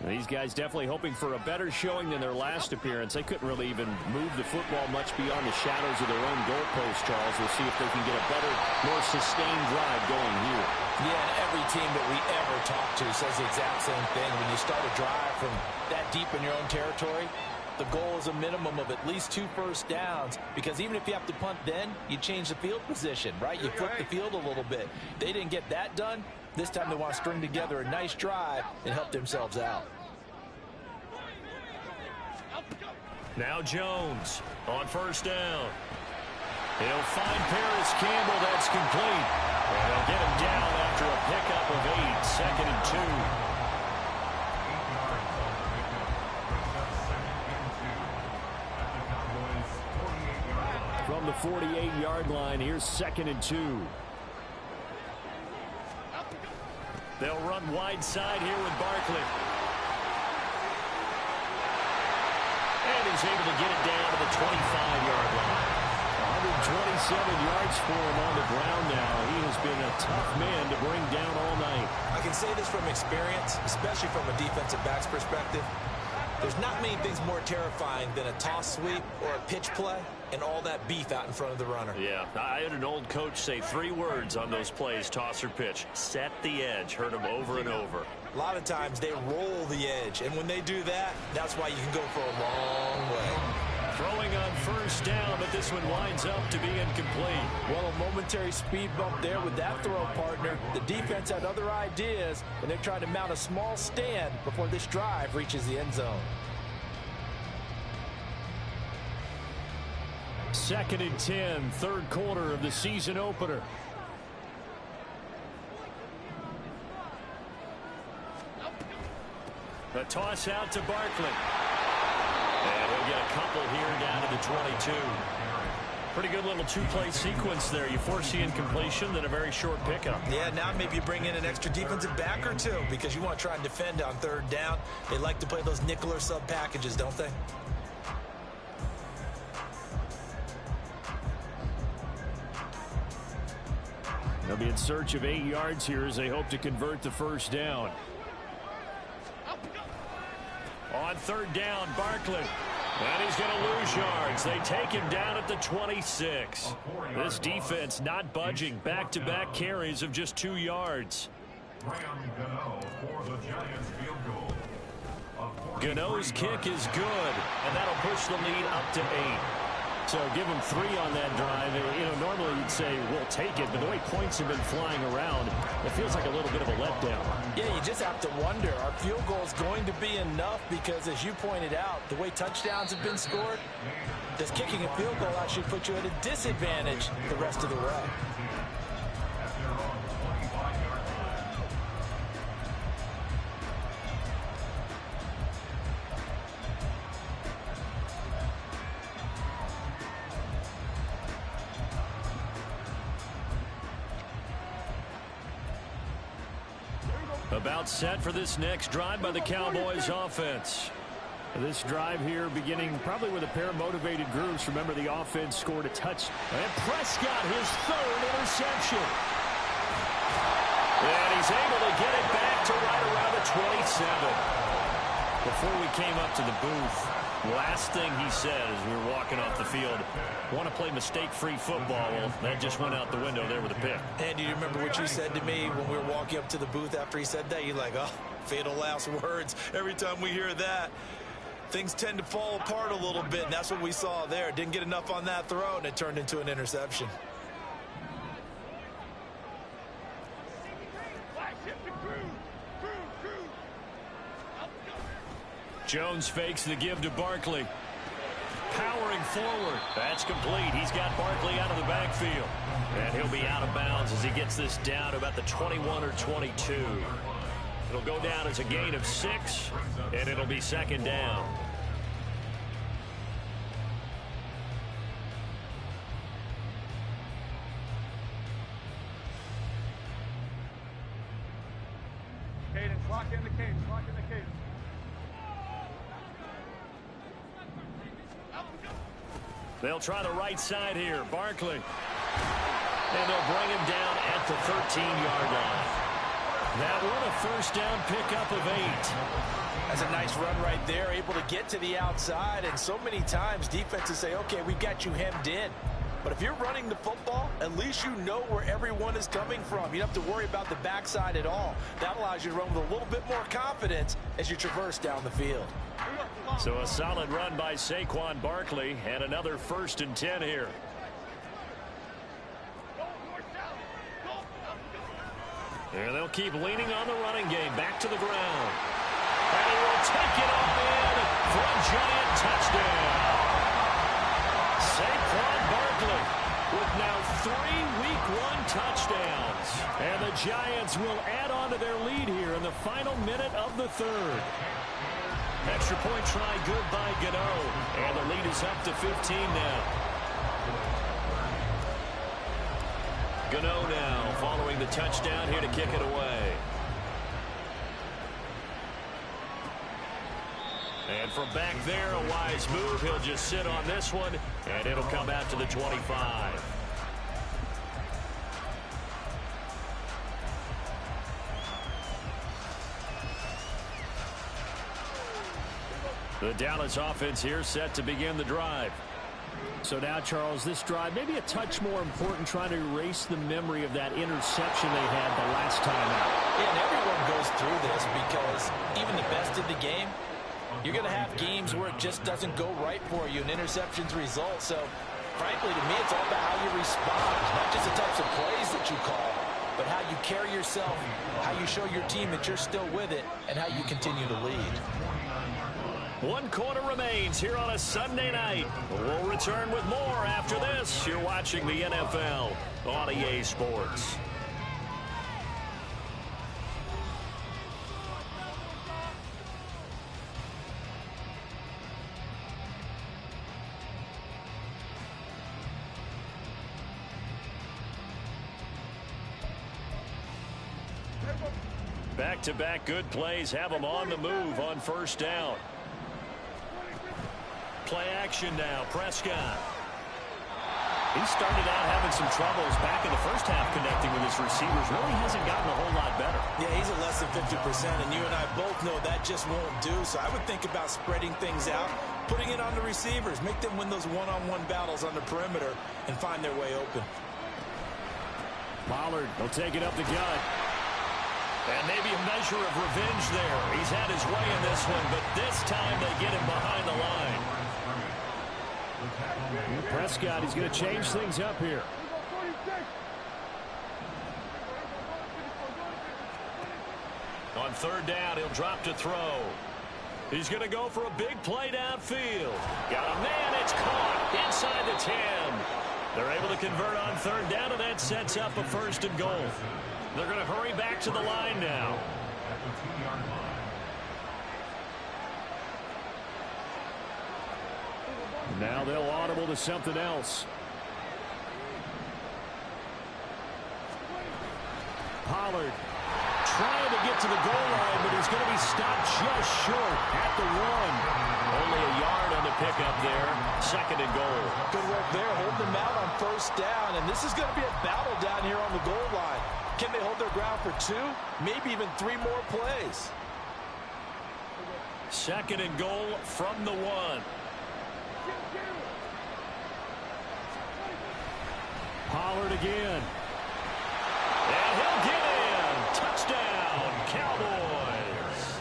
These guys definitely hoping for a better showing than their last appearance. They couldn't really even move the football much beyond the shadows of their own goalpost, Charles. We'll see if they can get a better, more sustained drive going here. Yeah, and every team that we ever talk to says the exact same thing. When you start a drive from that deep in your own territory, the goal is a minimum of at least 2 first downs, because even if you have to punt then, you change the field position, right? You flip the field a little bit. They didn't get that done. This time they want to string together a nice drive and help themselves out. Now Jones on first down. He'll find Paris Campbell. That's complete. And they'll get him down after a pickup of 8, 2nd and 2. From the 48-yard line, here's 2nd and 2. They'll run wide side here with Barkley. And he's able to get it down to the 25-yard line. 127 yards for him on the ground now. He has been a tough man to bring down all night. I can say this from experience, especially from a defensive back's perspective. There's not many things more terrifying than a toss sweep or a pitch play and all that beef out in front of the runner. Yeah, I had an old coach say 3 words on those plays, toss or pitch. Set the edge. Heard him over and over. A lot of times they roll the edge, and when they do that, that's why you can go for a long way. Throwing on first down, but this one winds up to be incomplete. Well, a momentary speed bump there with that throw, partner. The defense had other ideas, and they're trying to mount a small stand before this drive reaches the end zone. 2nd and 10, 3rd quarter of the season opener. A toss out to Barkley. And he'll get a couple here down to the 22. Pretty good little 2-play sequence there. You force the incompletion, then a very short pickup. Yeah, now maybe you bring in an extra defensive back or 2 because you want to try and defend on 3rd down. They like to play those nickel or sub packages, don't they? They'll be in search of 8 yards here as they hope to convert the first down. On 3rd down, Barkley. And he's going to lose yards. They take him down at the 26. This defense not budging. Back-to-back carries of just 2 yards. Gano's kick is good, and that'll push the lead up to 8. So give him 3 on that drive. You know, normally you'd say, we'll take it, but the way points have been flying around, it feels like a little bit of a letdown. Yeah, you just have to wonder, are field goals going to be enough? Because as you pointed out, the way touchdowns have been scored, does kicking a field goal actually put you at a disadvantage the rest of the way? About set for this next drive by the Cowboys offense. This drive here beginning probably with a pair of motivated groups. Remember, the offense scored a touch. And Prescott, his 3rd interception. And he's able to get it back to right around the 27. Before we came up to the booth, last thing he said as we were walking off the field, want to play mistake-free football. Well, that just went out the window there with a pick. And do you remember what you said to me when we were walking up to the booth after he said that? You're like, oh, fatal last words. Every time we hear that, things tend to fall apart a little bit, and that's what we saw there. Didn't get enough on that throw, and it turned into an interception. Jones fakes the give to Barkley. powering forward. That's complete. He's got Barkley out of the backfield. And he'll be out of bounds as he gets this down to about the 21 or 22. It'll go down as a gain of 6, and it'll be second down. Cadence, lock in the cadence, lock in the cadence. They'll try the right side here. Barkley. And they'll bring him down at the 13-yard line. That one a first down pickup of 8. That's a nice run right there, able to get to the outside. And so many times defenses say, okay, we've got you hemmed in. But if you're running the football, at least you know where everyone is coming from. You don't have to worry about the backside at all. That allows you to run with a little bit more confidence as you traverse down the field. So a solid run by Saquon Barkley, and another 1st and 10 here. And they'll keep leaning on the running game. Back to the ground. And he will take it all in for a giant touchdown. Saquon Barkley with now 3 Week 1 touchdowns. And the Giants will add on to their lead here in the final minute of the 3rd. Extra point try good by Gano. And the lead is up to 15 now. Gano now following the touchdown here to kick it away. And from back there, a wise move. He'll just sit on this one, and it'll come out to the 25. The Dallas offense here set to begin the drive. So now, Charles, this drive maybe a touch more important, trying to erase the memory of that interception they had the last time out. Yeah, and everyone goes through this because even the best in the game, you're going to have games where it just doesn't go right for you and interceptions result. So, frankly, to me, it's all about how you respond. Not just the types of plays that you call, but how you carry yourself, how you show your team that you're still with it, and how you continue to lead. 1 quarter remains here on a Sunday night. We'll return with more after this. You're watching the NFL on EA Sports. Back-to-back good plays have them on the move on 1st down. Play action now, Prescott. He started out having some troubles back in the first half connecting with his receivers. Really hasn't gotten a whole lot better. Yeah, he's at less than 50%, and you and I both know that just won't do. So I would think about spreading things out, putting it on the receivers, make them win those one-on-one battles on the perimeter and find their way open. Pollard will take it up the gut. And maybe a measure of revenge there. He's had his way in this one, but this time they get him behind the line. Prescott, he's going to change things up here. On 3rd down, he'll drop to throw. He's going to go for a big play downfield. Got a man, it's caught inside the 10. They're able to convert on 3rd down, and that sets up a 1st and goal. They're going to hurry back to the line now. Now they'll audible to something else. Pollard trying to get to the goal line, but he's going to be stopped just short at the 1. Only a yard on the pickup there. 2nd and goal. Good work there, holding them out on 1st down. And this is going to be a battle down here on the goal line. Can they hold their ground for 2, maybe even 3 more plays? 2nd and goal from the 1. Pollard again. And he'll get in. Touchdown, Cowboys.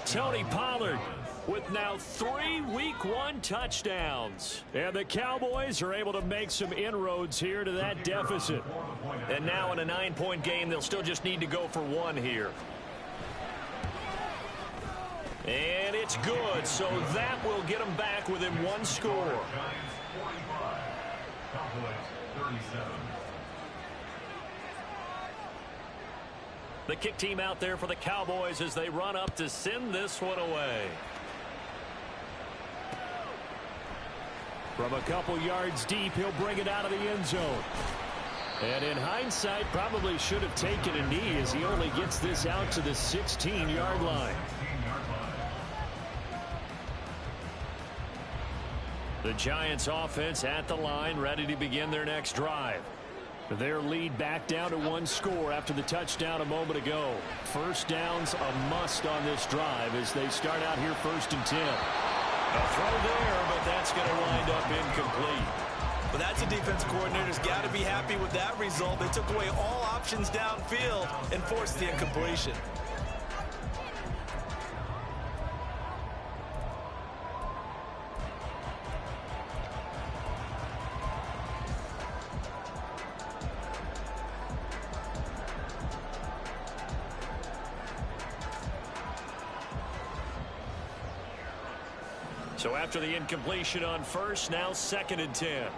Tony Pollard with now 3 Week 1 touchdowns. And the Cowboys are able to make some inroads here to that deficit. And now in a 9-point game, they'll still just need to go for 1 here. And It's good, so that will get them back within one score. Giants 45, Cowboys 37. The kick team out there for the Cowboys as they run up to send this one away. From a couple yards deep, he'll bring it out of the end zone. And in hindsight, probably should have taken a knee as he only gets this out to the 16-yard line. The Giants offense at the line, ready to begin their next drive. Their lead back down to one score after the touchdown a moment ago. First down's a must on this drive as they start out here 1st and 10. A throw there, but that's going to wind up incomplete. But that's a defense coordinator's got to be happy with that result. They took away all options downfield and forced the incompletion. So after the incompletion on first, now 2nd and 10.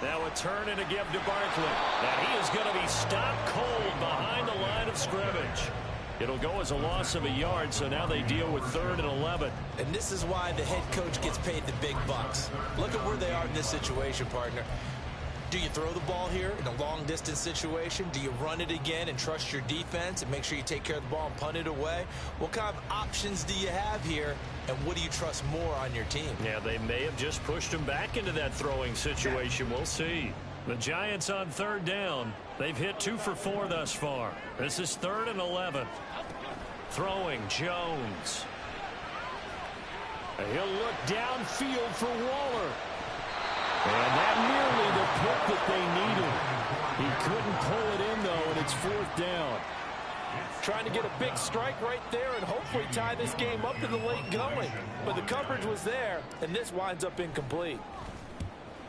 Now a turn and a give to Barkley. And he is going to be stopped cold behind the line of scrimmage. It'll go as a loss of a yard, so now they deal with 3rd and 11. And this is why the head coach gets paid the big bucks. Look at where they are in this situation, partner. Do you throw the ball here in a long-distance situation? Do you run it again and trust your defense and make sure you take care of the ball and punt it away? What kind of options do you have here, and what do you trust more on your team? Yeah, they may have just pushed him back into that throwing situation. We'll see. The Giants on 3rd down. They've hit 2 for 4 thus far. This is 3rd and 11. Throwing, Jones. He'll look downfield for Waller. And that nearly the pick that they needed. He couldn't pull it in, though, and it's 4th down. Trying to get a big strike right there and hopefully tie this game up to the late going. But the coverage was there, and this winds up incomplete.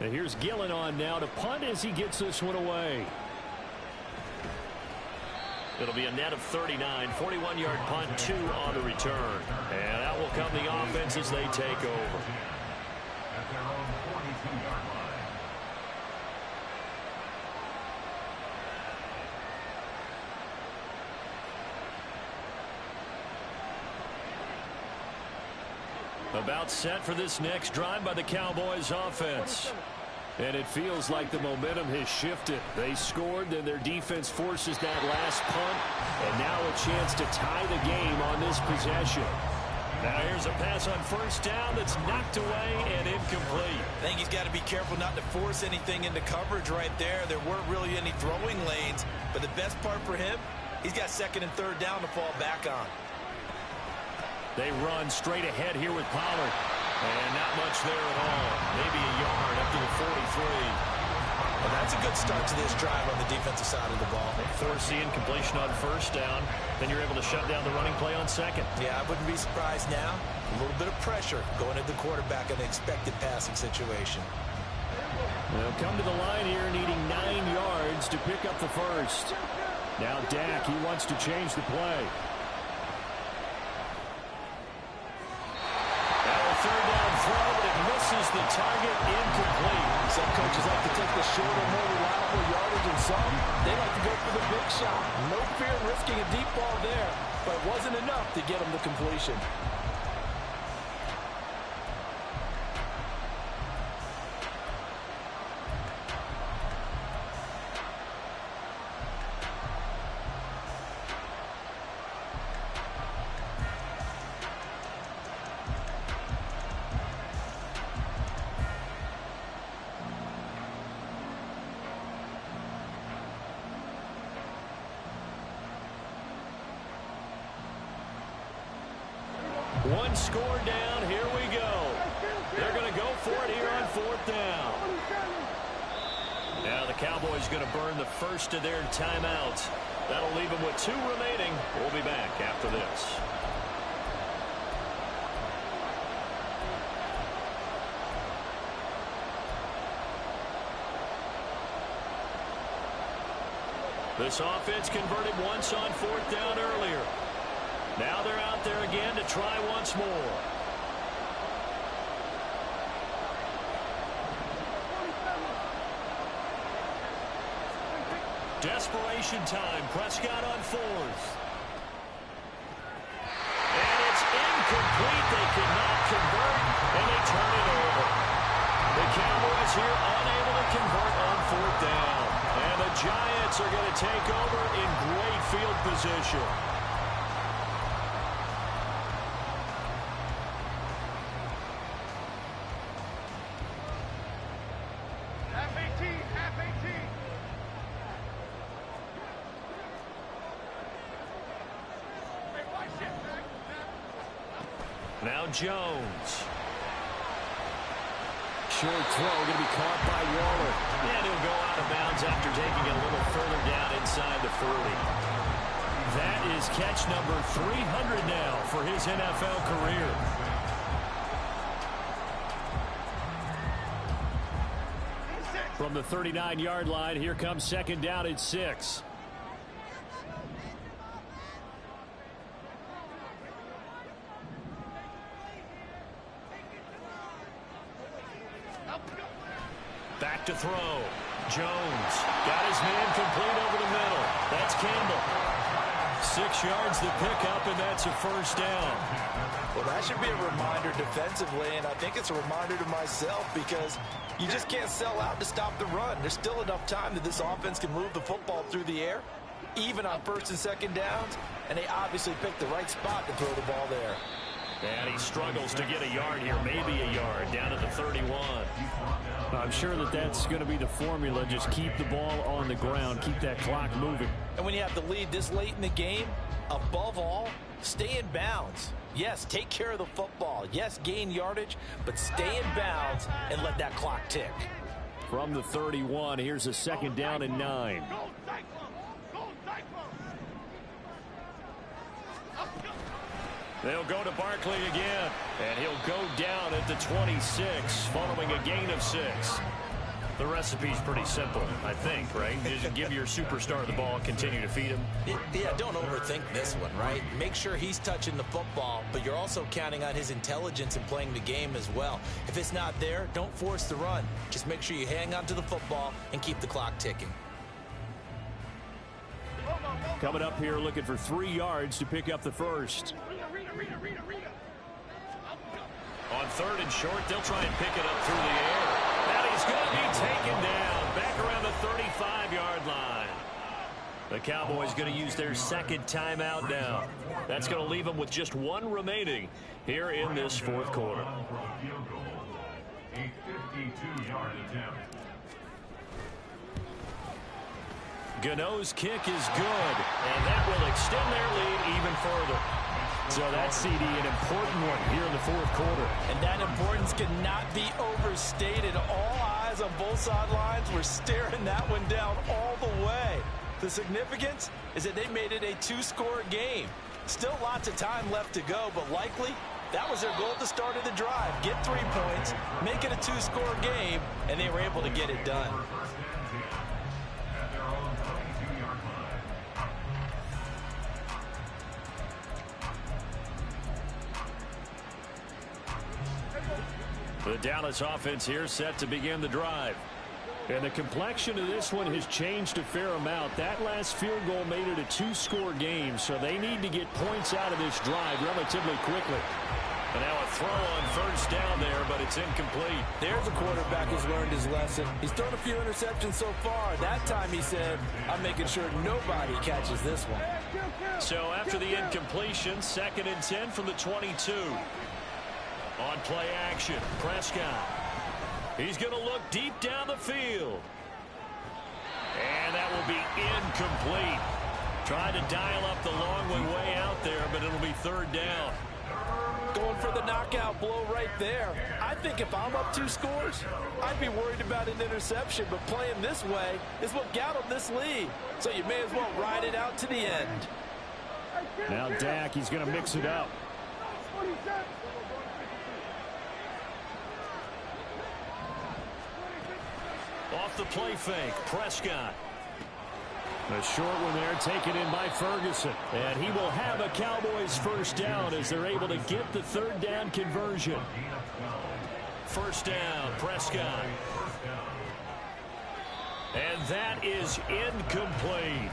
And here's Gillen on now to punt as he gets this one away. It'll be a net of 39, 41-yard punt, 2 on the return. And out will come the offense as they take over. At their own 42-yard line. About set for this next drive by the Cowboys offense. And it feels like the momentum has shifted. They scored, then their defense forces that last punt. And now a chance to tie the game on this possession. Now here's a pass on 1st down that's knocked away and incomplete. I think he's got to be careful not to force anything into coverage right there. There weren't really any throwing lanes. But the best part for him, he's got 2nd and 3rd down to fall back on. They run straight ahead here with Pollard. And not much there at all. Maybe a yard up to the 43. Well, that's a good start to this drive on the defensive side of the ball. Force the incompletion on 1st down. Then you're able to shut down the running play on 2nd. Yeah, I wouldn't be surprised now. A little bit of pressure going at the quarterback in an expected passing situation. They'll come to the line here needing 9 yards to pick up the first. Now Dak, he wants to change the play. Third down throw, but it misses the target, incomplete. Some coaches like to take the shorter, more reliable yardage, and some, they like to go for the big shot. No fear of risking a deep ball there, but it wasn't enough to get them to completion. One score down. Here we go. They're going to go for it here on 4th down. Now the Cowboys going to burn the first of their timeouts. That'll leave them with 2 remaining. We'll be back after this. This offense converted once on 4th down earlier. again to try once more. Desperation time. Prescott on 4th. And it's incomplete. They cannot convert, and they turn it over. The Cowboys here unable to convert on 4th down. And the Giants are going to take over in great field position. Now Jones. Short throw going to be caught by Waller. And he'll go out of bounds after taking it a little further down inside the 40. That is catch number 300 now for his NFL career. From the 39-yard line, here comes 2nd down and 6. Back to throw. Jones got his man complete over the middle. That's Campbell. 6 yards to pick up, and that's a 1st down. Well, that should be a reminder defensively, and I think it's a reminder to myself because you just can't sell out to stop the run. There's still enough time that this offense can move the football through the air, even on 1st and 2nd downs, and they obviously picked the right spot to throw the ball there. And he struggles to get a yard here, maybe a yard, down at the 31. I'm sure that that's going to be the formula. Just keep the ball on the ground, keep that clock moving. And when you have the lead this late in the game, above all, stay in bounds. Yes, take care of the football. Yes, gain yardage, but stay in bounds and let that clock tick. From the 31, here's a 2nd down and 9. They'll go to Barkley again, and he'll go down at the 26 following a gain of 6. The recipe's pretty simple, I think, right? Just give your superstar the ball, continue to feed him. Yeah, don't overthink this one, right? Make sure he's touching the football, but you're also counting on his intelligence in playing the game as well. If it's not there, don't force the run. Just make sure you hang on to the football and keep the clock ticking. Coming up here looking for 3 yards to pick up the 1st. On 3rd and short, they'll try and pick it up through the air. And he's going to be taken down back around the 35-yard line. The Cowboys going to use their 2nd timeout now. That's going to leave them with just 1 remaining here in this 4th quarter. A 52-yard attempt. Gano's kick is good, and that will extend their lead even further. So that's, CD, an important one here in the 4th quarter. And that importance cannot be overstated. All eyes on both sidelines were staring that one down all the way. The significance is that they made it a 2-score game. Still lots of time left to go, but likely that was their goal at the start of the drive. Get 3 points, make it a 2-score game, and they were able to get it done. The Dallas offense here set to begin the drive. And the complexion of this one has changed a fair amount. That last field goal made it a 2-score game, so they need to get points out of this drive relatively quickly. And now a throw on 1st down there, but it's incomplete. There's a quarterback who's learned his lesson. He's thrown a few interceptions so far. That time he said, I'm making sure nobody catches this one. So after the incompletion, 2nd and 10 from the 22. On play action, Prescott. He's going to look deep down the field. And that will be incomplete. Tried to dial up the long way out there, but it'll be 3rd down. Going for the knockout blow right there. I think if I'm up 2 scores, I'd be worried about an interception, but playing this way is what got them this lead. So you may as well ride it out to the end. Now Dak, he's going to mix it up. Off the play fake, Prescott. A short one there taken in by Ferguson. And he will have a Cowboys first down as they're able to get the third down conversion. First down, Prescott. And that is incomplete.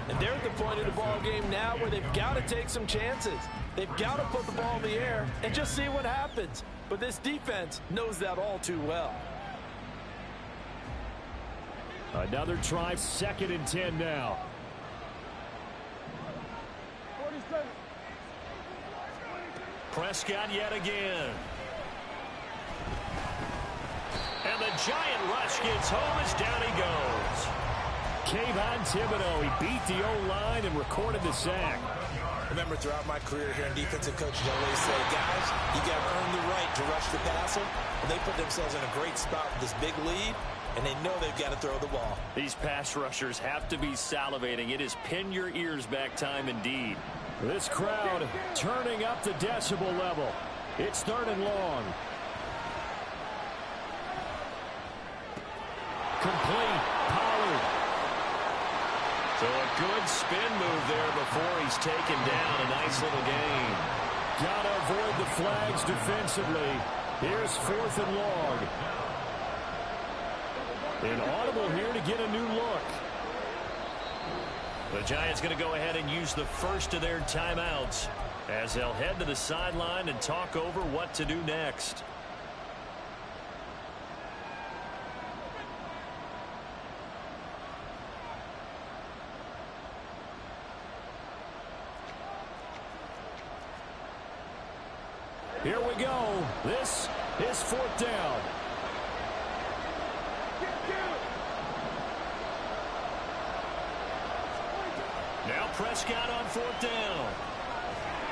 And they're at the point of the ball game now where they've got to take some chances. They've got to put the ball in the air and just see what happens. But this defense knows that all too well. Another try, 2nd and 10 now. Prescott yet again. And the giant rush gets home as down he goes. Kayvon Thibodeau, he beat the O-line and recorded the sack. Remember, throughout my career here in defensive coaching, I always say, guys, you got to earn the right to rush the passer. And they put themselves in a great spot with this big lead, and they know they've got to throw the ball. These pass rushers have to be salivating. It is pin your ears back time indeed. This crowd turning up the decibel level. It's 3rd and long. Complete. Pollard. So a good spin move there before he's taken down. A nice little gain. Gotta avoid the flags defensively. Here's 4th and long. An audible here to get a new look. The Giants going to go ahead and use the first of their timeouts as they'll head to the sideline and talk over what to do next. Here we go. This is 4th down. Now Prescott on 4th down.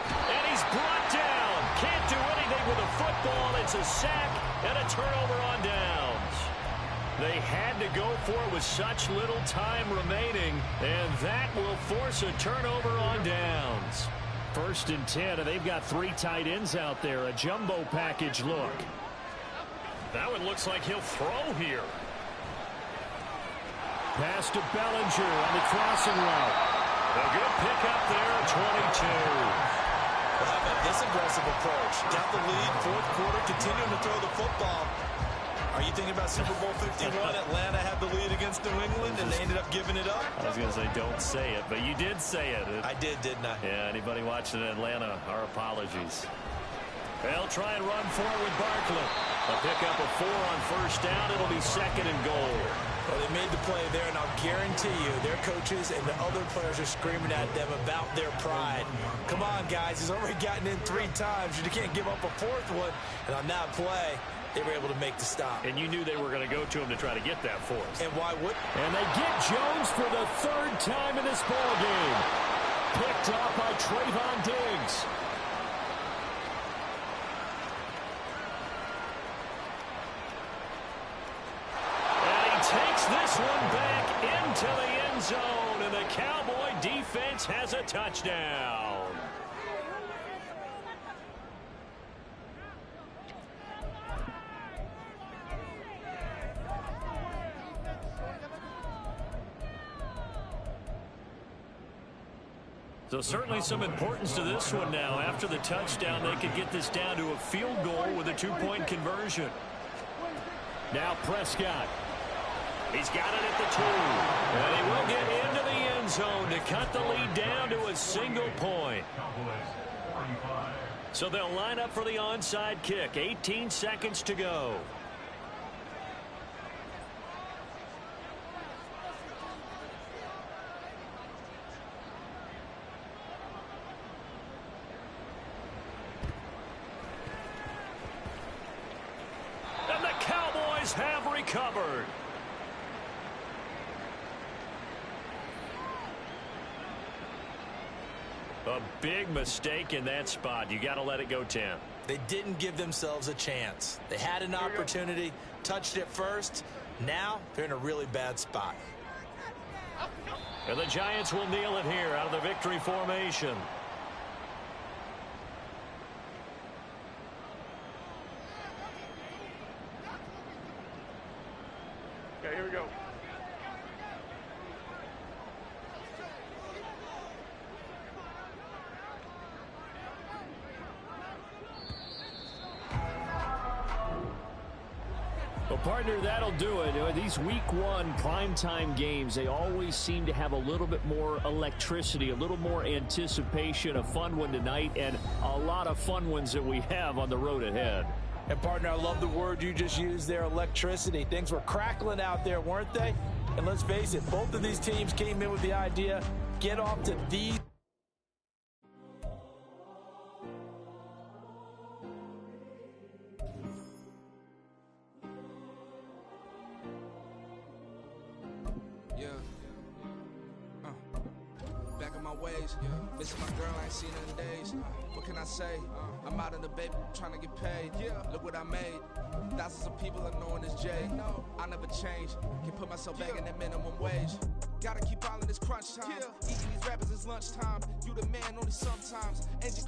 And he's brought down. Can't do anything with a football. It's a sack and a turnover on downs. They had to go for it with such little time remaining, and that will force a turnover on downs. 1st and 10, and they've got 3 tight ends out there. A jumbo package look. That one looks like he'll throw here. Pass to Bellinger on the crossing route. A good pickup there at 22. Well, how about this aggressive approach? Got the lead, 4th quarter, continuing to throw the football. Are you thinking about Super Bowl 51? Atlanta had the lead against New England, and they ended up giving it up? I was going to say, don't say it, but you did say it. I did, didn't I? Yeah, anybody watching in Atlanta, our apologies. They'll try and run forward with Barkley. A pickup of 4 on 1st down. It'll be 2nd and goal. Well, they made the play there, and I'll guarantee you their coaches and the other players are screaming at them about their pride. Come on, guys. He's already gotten in 3 times. You can't give up a 4th one. And on that play, they were able to make the stop. And you knew they were going to go to him to try to get that 4th. And why would? And they get Jones for the 3rd time in this ball game. Picked off by Trayvon Diggs. Takes this one back into the end zone, and the Cowboy defense has a touchdown. So certainly some importance to this one now. After the touchdown, they could get this down to a field goal with a 2-point conversion. Now Prescott. He's got it at the 2. And he will get into the end zone to cut the lead down to a single point. So they'll line up for the onside kick. 18 seconds to go. And the Cowboys have recovered. A big mistake in that spot. You got to let it go 10. They didn't give themselves a chance. They had an opportunity, touched it first. Now they're in a really bad spot. And the Giants will kneel it here out of the victory formation. Okay, here we go. Well, partner, that'll do it. These week one primetime games, they always seem to have a little bit more electricity, a little more anticipation. A fun one tonight, and a lot of fun ones that we have on the road ahead. And, partner, I love the word you just used there, electricity. Things were crackling out there, weren't they? And let's face it, both of these teams came in with the idea, get off to these. Missing my girl, I ain't seen her in days. What can I say? I'm out in the baby, trying to get paid. Look what I made. Thousands of people are knowing this Jay. I never change. Can put myself back in that minimum wage. Gotta keep all in this crunch time. Eating these rappers is lunchtime. You the man only sometimes. Engine